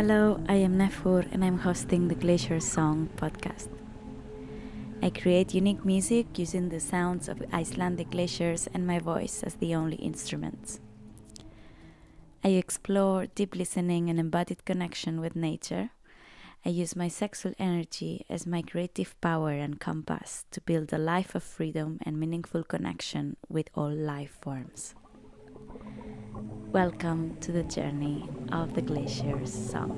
Hello, I am Nefur and I'm hosting the Glacier Song podcast. I create unique music using the sounds of Icelandic glaciers and my voice as the only instruments. I explore deep listening and embodied connection with nature. I use my sexual energy as my creative power and compass to build a life of freedom and meaningful connection with all life forms. Welcome to the journey of the Glacier's song.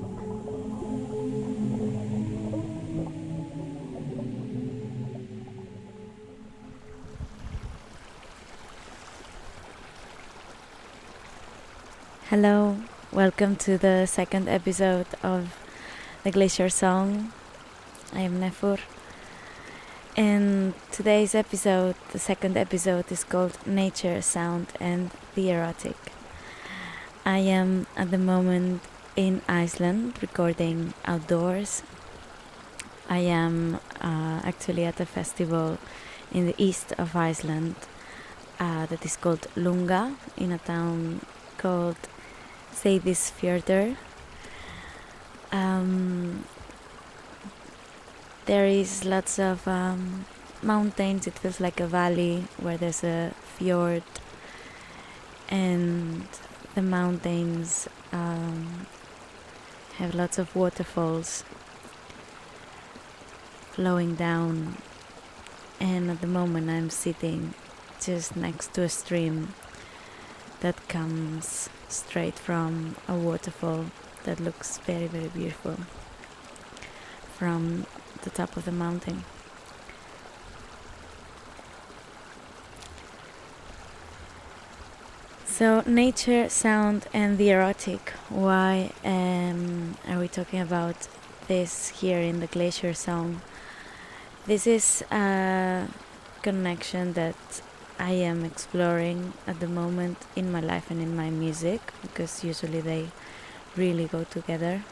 Hello, welcome to the second episode of the Glacier Song. I am Nefur, and today's episode, the second episode, is called Nature, Sound and the Erotic. I am at the moment in Iceland recording outdoors. I am actually at a festival in the east of Iceland that is called Lunga, in a town called Seyðisfjörður. There is lots of mountains. It feels like a valley where there's a fjord, and the mountains have lots of waterfalls flowing down, and at the moment I'm sitting just next to a stream that comes straight from a waterfall that looks very, very beautiful from the top of the mountain. So, nature, sound and the erotic. Why are we talking about this here in the Glacier Song? This is a connection that I am exploring at the moment in my life and in my music, because usually they really go together.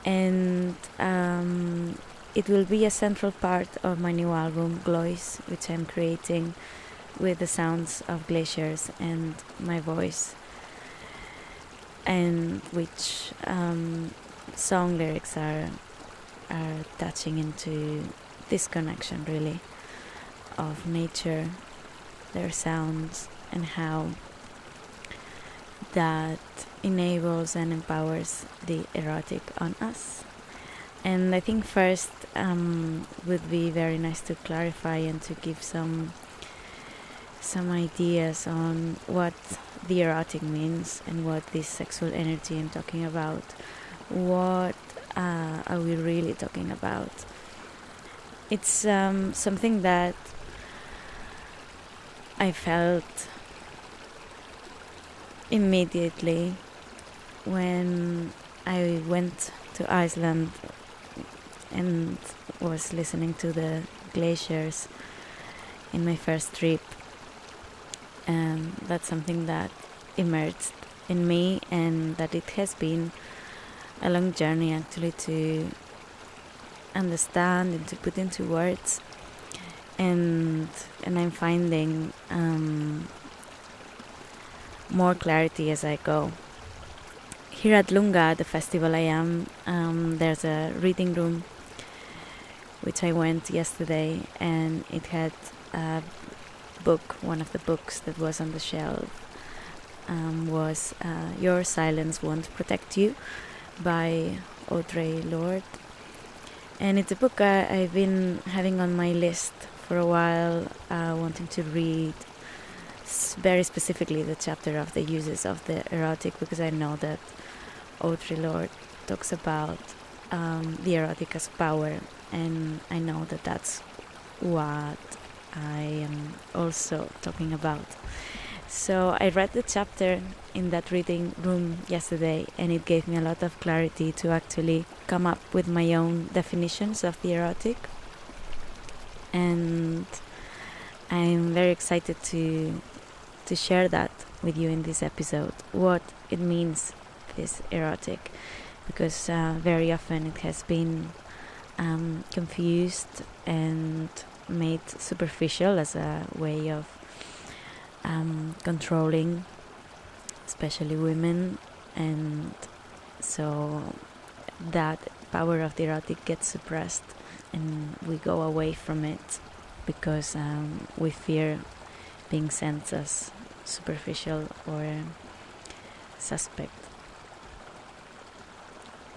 And it will be a central part of my new album, Glois, which I'm creating with the sounds of glaciers and my voice, and which song lyrics are touching into this connection, really, of nature, their sounds, and how that enables and empowers the erotic on us. And I think first would be very nice to clarify and to give some ideas on what the erotic means and what this sexual energy I'm talking about. What are we really talking about? It's something that I felt immediately when I went to Iceland and was listening to the glaciers in my first trip. And that's something that emerged in me, and that it has been a long journey actually to understand and to put into words, and I'm finding more clarity as I go. Here at Lunga, the festival I am, there's a reading room which I went yesterday, and it had a book. One of the books that was on the shelf was Your Silence Won't Protect You by Audre Lorde, and it's a book I've been having on my list for a while, wanting to read very specifically the chapter of the uses of the erotic, because I know that Audre Lorde talks about the erotic as power, and I know that that's what I am also talking about. So I read the chapter in that reading room yesterday, and it gave me a lot of clarity to actually come up with my own definitions of the erotic, and I'm very excited to share that with you in this episode, what it means, this erotic, because very often it has been confused and made superficial as a way of controlling especially women and So that power of the erotic gets suppressed, and we go away from it because we fear being sent as superficial or suspect.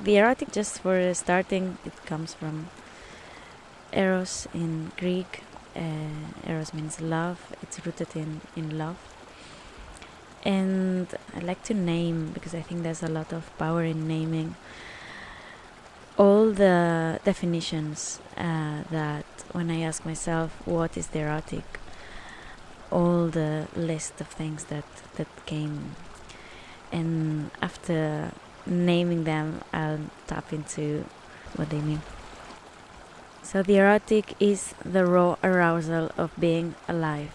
The erotic, just for starting, it comes from Eros in Greek. Eros means love. It's rooted in love. And I like to name, because I think there's a lot of power in naming, all the definitions that when I ask myself what is the erotic, all the list of things that came, and after naming them I'll tap into what they mean. So the erotic is the raw arousal of being alive.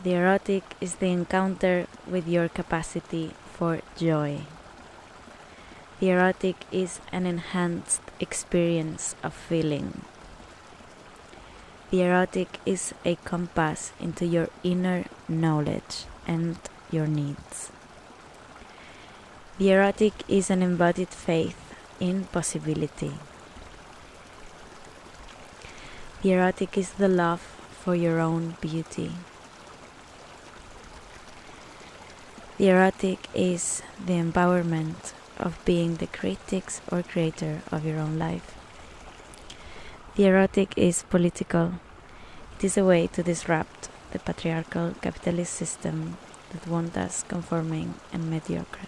The erotic is the encounter with your capacity for joy. The erotic is an enhanced experience of feeling. The erotic is a compass into your inner knowledge and your needs. The erotic is an embodied faith in possibility. The erotic is the love for your own beauty. The erotic is the empowerment of being the critics or creator of your own life. The erotic is political. It is a way to disrupt the patriarchal capitalist system that wants us conforming and mediocre.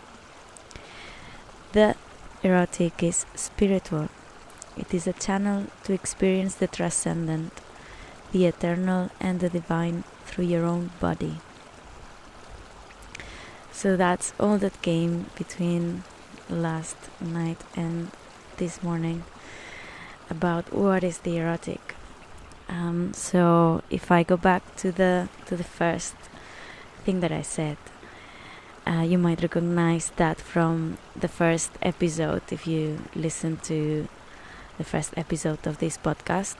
The erotic is spiritual. It is a channel to experience the transcendent, the eternal and the divine through your own body. So that's all that came between last night and this morning about what is the erotic. So if I go back to the first thing that I said, you might recognize that from the first episode. If you listen to the first episode of this podcast,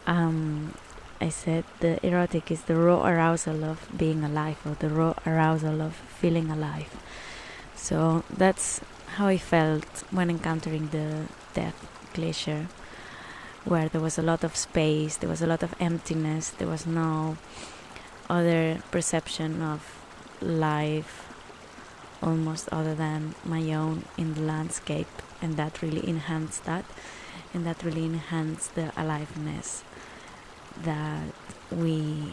I said the erotic is the raw arousal of being alive, or the raw arousal of feeling alive. So that's how I felt when encountering the death glacier, where there was a lot of space, there was a lot of emptiness, there was no other perception of life almost other than my own in the landscape, and that really enhanced that, and that really enhanced the aliveness that we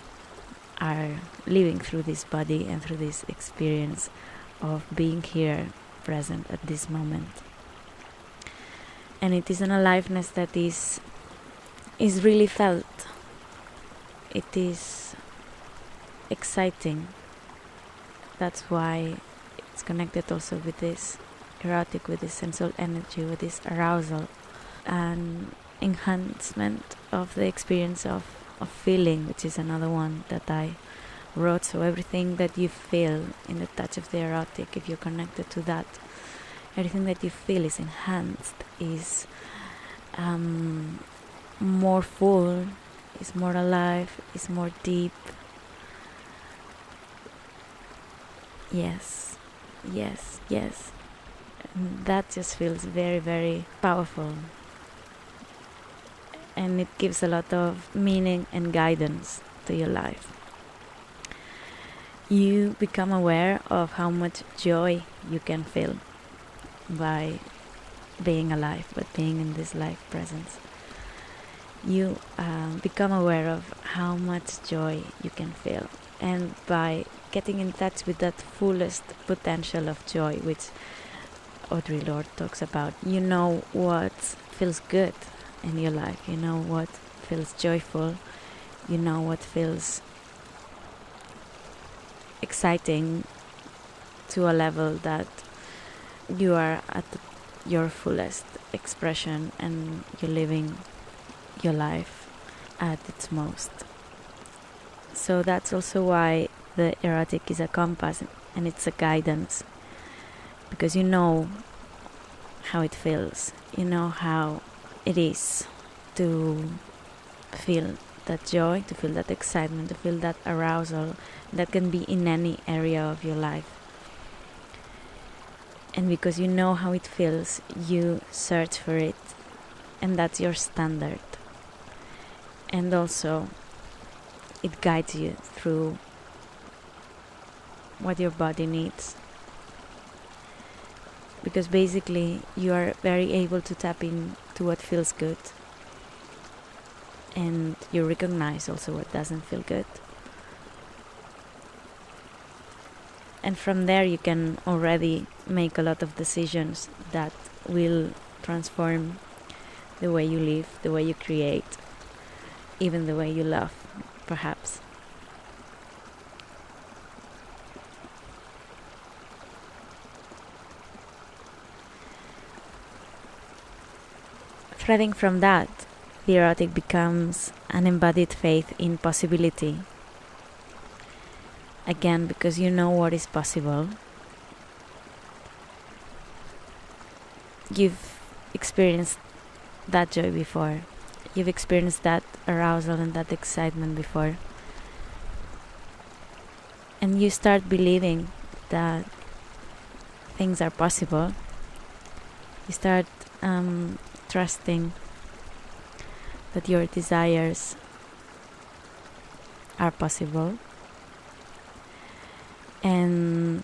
are living through this body and through this experience of being here present at this moment. And it is an aliveness that is really felt. It is exciting. That's why it's connected also with this erotic, with this sensual energy, with this arousal and enhancement of the experience of feeling, which is another one that I wrote. So everything that you feel in the touch of the erotic, if you're connected to that, everything that you feel is enhanced, is more full, is more alive, is more deep. Yes. And that just feels very, very powerful. And it gives a lot of meaning and guidance to your life. You become aware of how much joy you can feel by being alive, but being in this life presence. You become aware of how much joy you can feel, and by getting in touch with that fullest potential of joy, which Audre Lorde talks about, you know what feels good in your life, you know what feels joyful, you know what feels exciting to a level that you are at your fullest expression and you're living your life at its most. So that's also why the erotic is a compass and it's a guidance, because you know how it feels, you know how it is to feel that joy, to feel that excitement, to feel that arousal that can be in any area of your life. And because you know how it feels, you search for it, and that's your standard. And also, it guides you through what your body needs. Because basically, you are very able to tap into what feels good. And you recognize also what doesn't feel good. And from there you can already make a lot of decisions that will transform the way you live, the way you create, even the way you love, perhaps. Threading from that, the erotic becomes an embodied faith in possibility. Again, because you know what is possible. You've experienced that joy before. You've experienced that arousal and that excitement before. And you start believing that things are possible. You start trusting that your desires are possible. And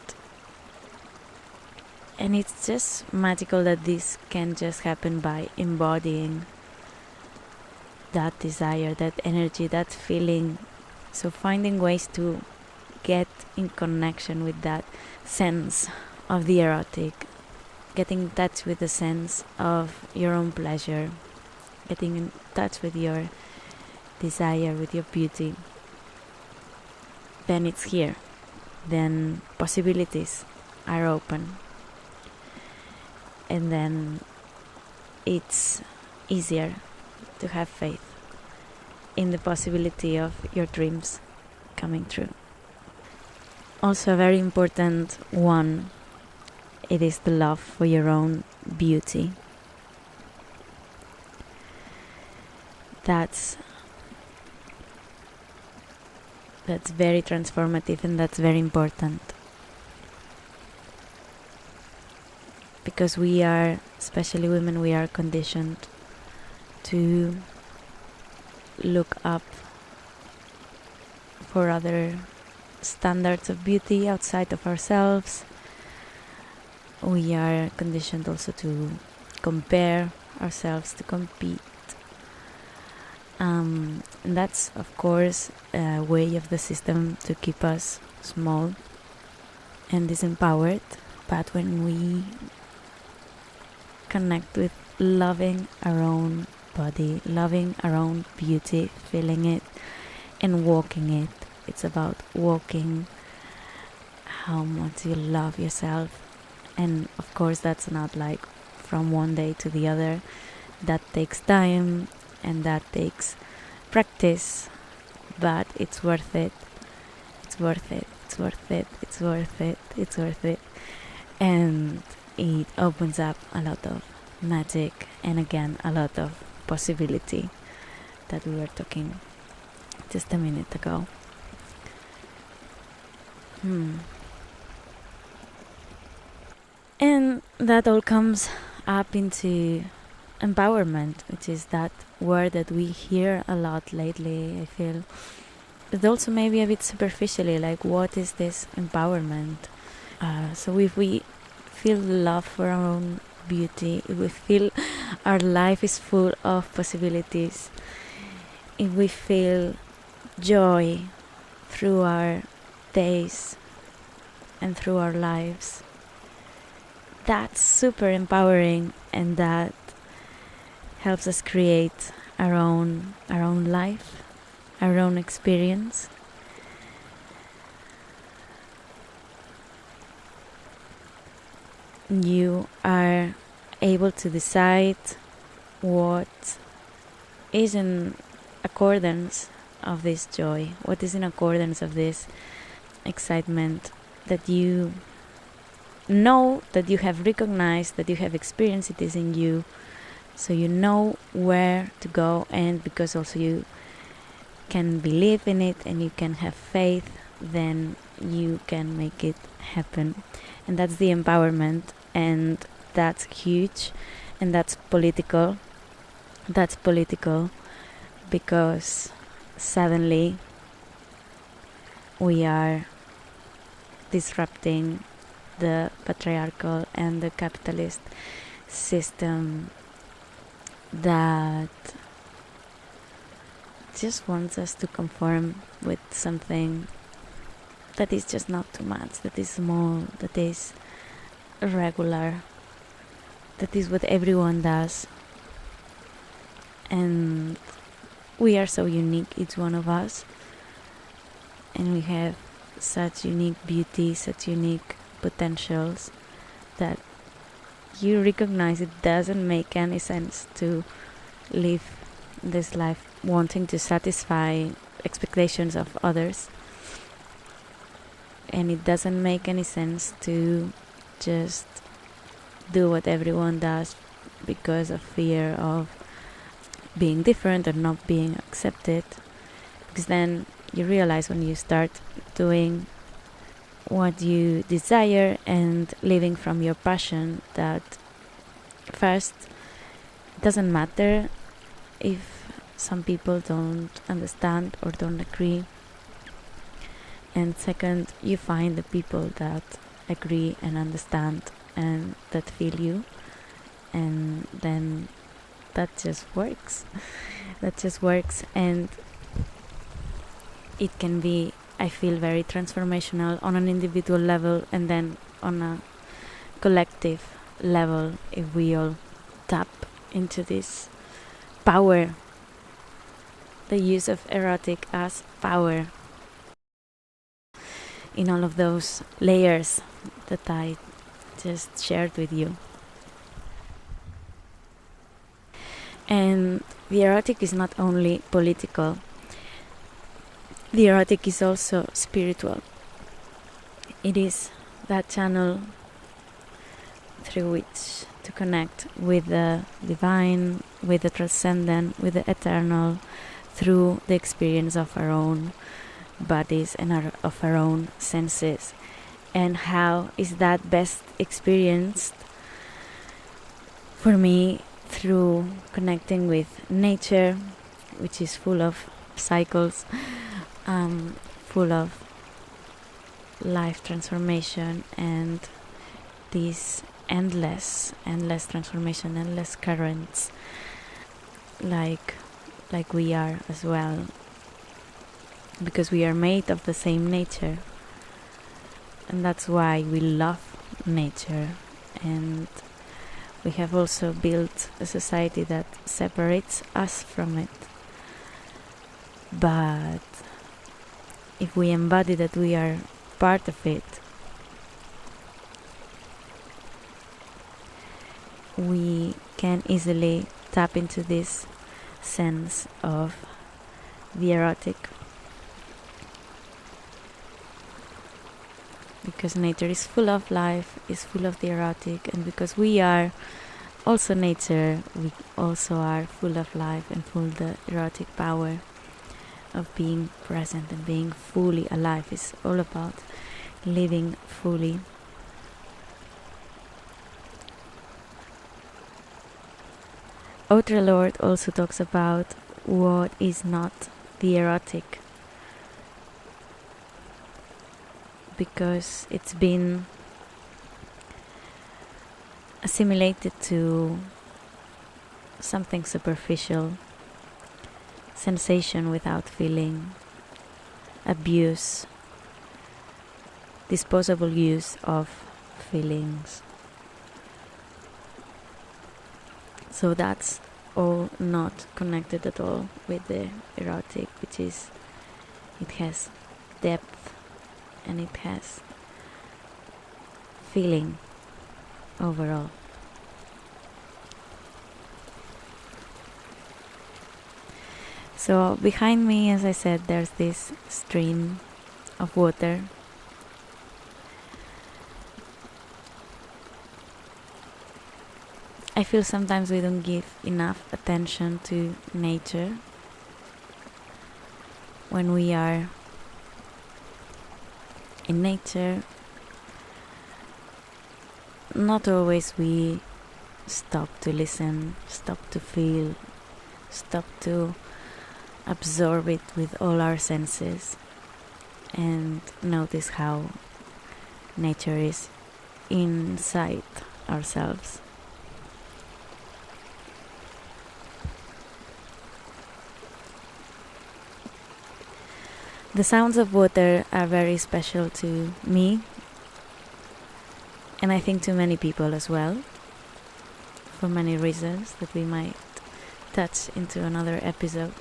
it's just magical that this can just happen by embodying that desire, that energy, that feeling. So finding ways to get in connection with that sense of the erotic, getting in touch with the sense of your own pleasure, getting in touch with your desire, with your beauty, then it's here. Then possibilities are open. And then it's easier to have faith in the possibility of your dreams coming true. Also a very important one, it is the love for your own beauty. That's very transformative, and that's very important. Because we are, especially women, we are conditioned to look up for other standards of beauty outside of ourselves. We are conditioned also to compare ourselves, to compete. And that's, of course, a way of the system to keep us small and disempowered. But when we connect with loving our own body, loving our own beauty, feeling it and walking it, it's about walking how much you love yourself. And of course, that's not like from one day to the other. That takes time. And that takes practice, but it's worth it. It's worth it. It's worth it. It's worth it. It's worth it. And it opens up a lot of magic, and again, a lot of possibility that we were talking just a minute ago. And that all comes up into empowerment, which is that word that we hear a lot lately, I feel. But also maybe a bit superficially, like, what is this empowerment? So if we feel love for our own beauty, if we feel our life is full of possibilities, if we feel joy through our days and through our lives, that's super empowering, and that helps us create our own life, our own experience. You are able to decide what is in accordance of this joy, what is in accordance of this excitement that you know, that you have recognized, that you have experienced it is in you. So you know where to go, and because also you can believe in it and you can have faith, then you can make it happen. And that's the empowerment and that's huge, and that's political. That's political because suddenly we are disrupting the patriarchal and the capitalist system that just wants us to conform with something that is just not too much, that is small, that is regular, that is what everyone does. And we are so unique, each one of us, and we have such unique beauty, such unique potentials, that you recognize it doesn't make any sense to live this life wanting to satisfy expectations of others, and it doesn't make any sense to just do what everyone does because of fear of being different or not being accepted, because then you realize when you start doing what you desire and living from your passion that first, it doesn't matter if some people don't understand or don't agree, and second, you find the people that agree and understand and that feel you, and then that just works. That just works, and it can be, I feel, very transformational on an individual level, and then on a collective level if we all tap into this power, the use of erotic as power in all of those layers that I just shared with you. And the erotic is not only political, the erotic is also spiritual. It is that channel through which to connect with the divine, with the transcendent, with the eternal, through the experience of our own bodies and of our own senses. And how is that best experienced? For me, through connecting with nature, which is full of cycles, full of life transformation and these endless transformation, endless currents, like we are as well, because we are made of the same nature, and that's why we love nature. And we have also built a society that separates us from it, but if we embody that we are part of it, we can easily tap into this sense of the erotic, because nature is full of life, is full of the erotic, and because we are also nature, we also are full of life and full of the erotic power of being present and being fully alive. Is all about living fully. Outre Lord also talks about what is not the erotic, because it's been assimilated to something superficial, sensation without feeling, abuse, disposable use of feelings. So that's all not connected at all with the erotic, which is, it has depth and it has feeling overall. So behind me, as I said, there's this stream of water. I feel sometimes we don't give enough attention to nature when we are in nature. not always we stop to listen, stop to feel, stop to absorb it with all our senses and notice how nature is inside ourselves. The sounds of water are very special to me, and I think to many people as well, for many reasons that we might touch into another episode.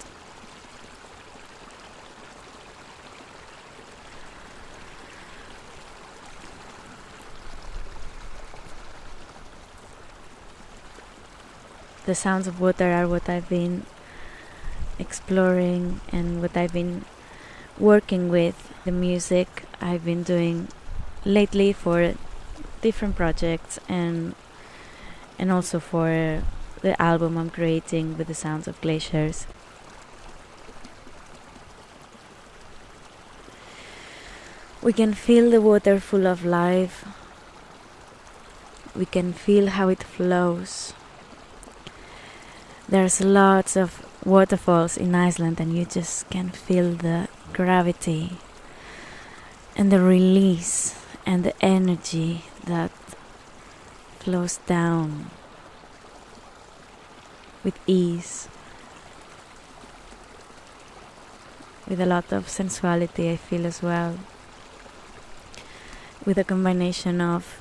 The sounds of water are what I've been exploring and what I've been working with. The music I've been doing lately for different projects and also for the album I'm creating with the sounds of glaciers. We can feel the water full of life. We can feel how it flows. There's lots of waterfalls in Iceland and you just can feel the gravity and the release and the energy that flows down with ease, with a lot of sensuality I feel as well, with a combination of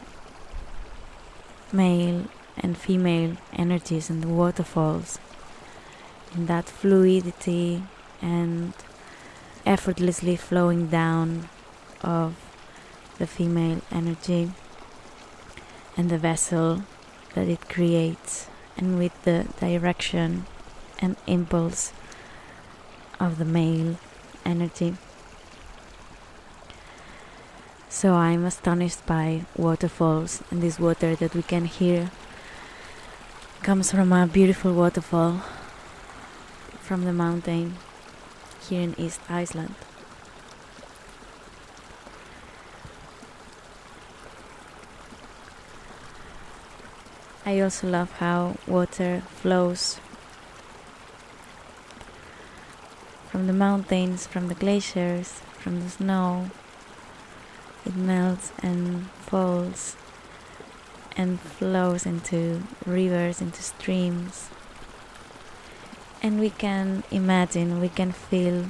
male and female energies in the waterfalls, in that fluidity and effortlessly flowing down of the female energy and the vessel that it creates, and with the direction and impulse of the male energy. So I'm astonished by waterfalls, and this water that we can hear comes from a beautiful waterfall from the mountain here in East Iceland. I also love how water flows from the mountains, from the glaciers, from the snow. It melts and falls and flows into rivers, into streams. And we can imagine, we can feel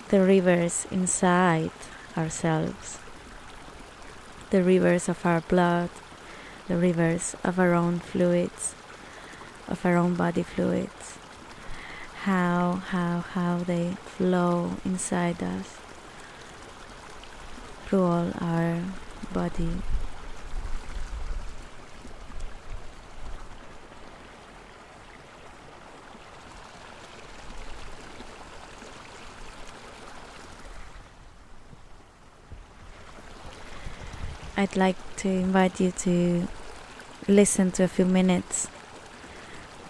the rivers inside ourselves, the rivers of our blood, the rivers of our own fluids, of our own body fluids, how they flow inside us through all our body. I'd like to invite you to listen to a few minutes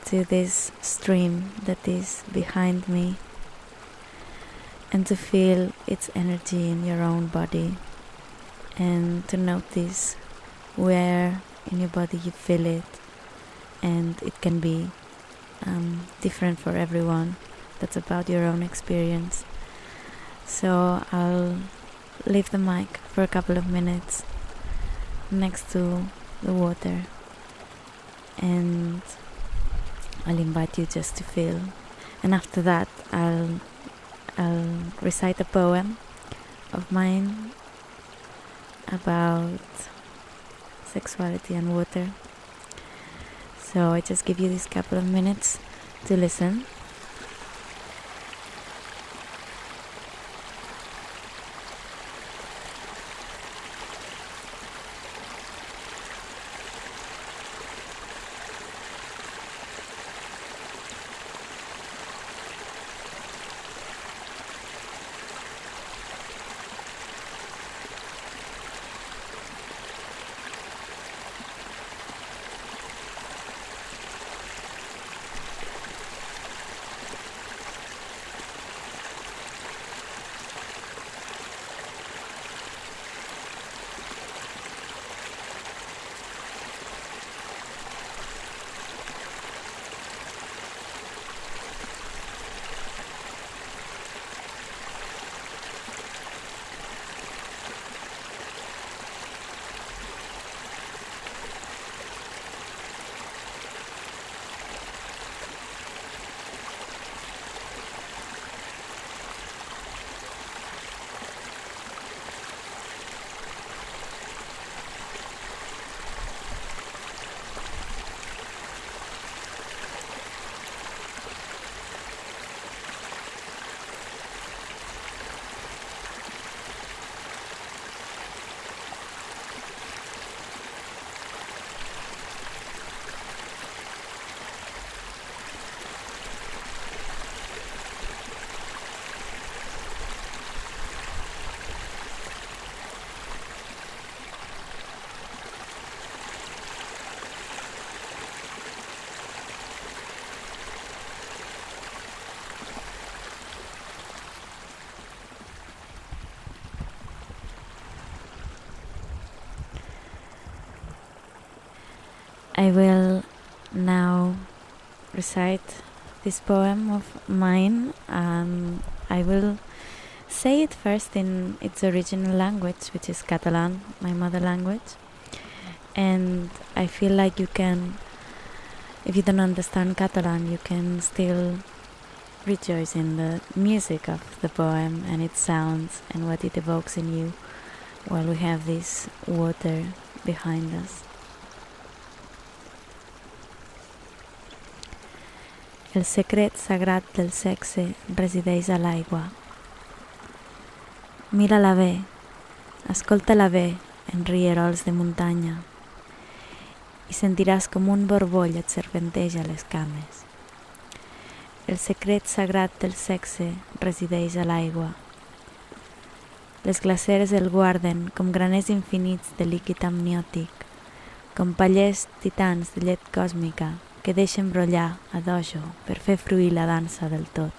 to this stream that is behind me and to feel its energy in your own body and to notice where in your body you feel it, and it can be different for everyone. That's about your own experience. So I'll leave the mic for a couple of minutes next to the water, and I'll invite you just to feel, and after that I'll recite a poem of mine about sexuality and water. So I just give you this couple of minutes to listen. I will now recite this poem of mine. I will say it first in its original language, which is Catalan, my mother language. And I feel like you can, if you don't understand Catalan, you can still rejoice in the music of the poem and its sounds and what it evokes in you while we have this water behind us. El secret sagrat del sexe resideix a l'aigua. Mira-la bé, escolta-la bé en rierols de muntanya i sentiràs com un borboll et serpenteja les cames. El secret sagrat del sexe resideix a l'aigua. Les glaceres el guarden com graners infinits de líquid amniòtic, com pallers titans de llet còsmica que deixen brollar a dojo per fer fruir la dansa del tot.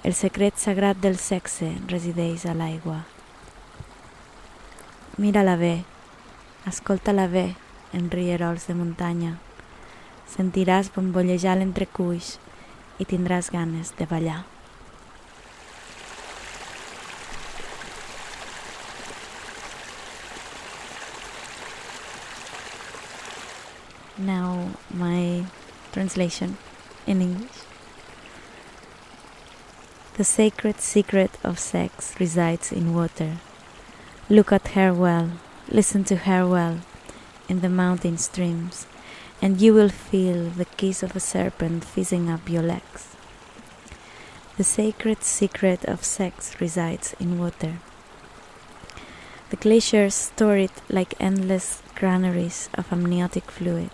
El secret sagrat del sexe resideix a l'aigua. Mira-la bé, escolta-la bé en rierols de muntanya. Sentiràs bombollejar l'entrecuix i tindràs ganes de ballar. Now my translation in English. The sacred secret of sex resides in water. Look at her well, listen to her well in the mountain streams, and you will feel the kiss of a serpent fizzing up your legs. The sacred secret of sex resides in water. The glaciers store it like endless granaries of amniotic fluid,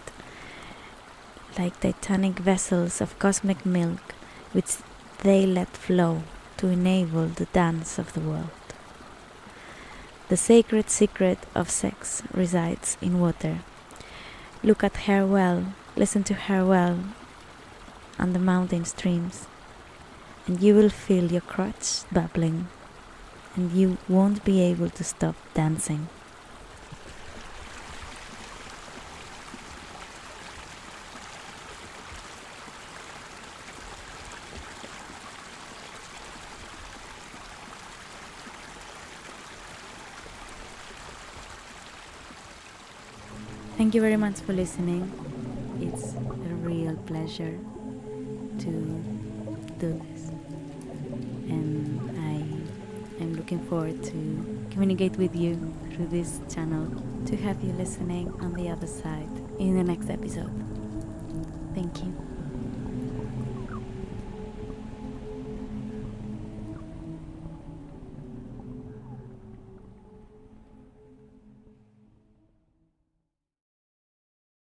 like titanic vessels of cosmic milk which they let flow to enable the dance of the world. The sacred secret of sex resides in water. Look at her well, listen to her well on the mountain streams, and you will feel your crotch bubbling, and you won't be able to stop dancing. Thank you very much for listening. It's a real pleasure to do this, and I am looking forward to communicate with you through this channel, to have you listening on the other side in the next episode. Thank you.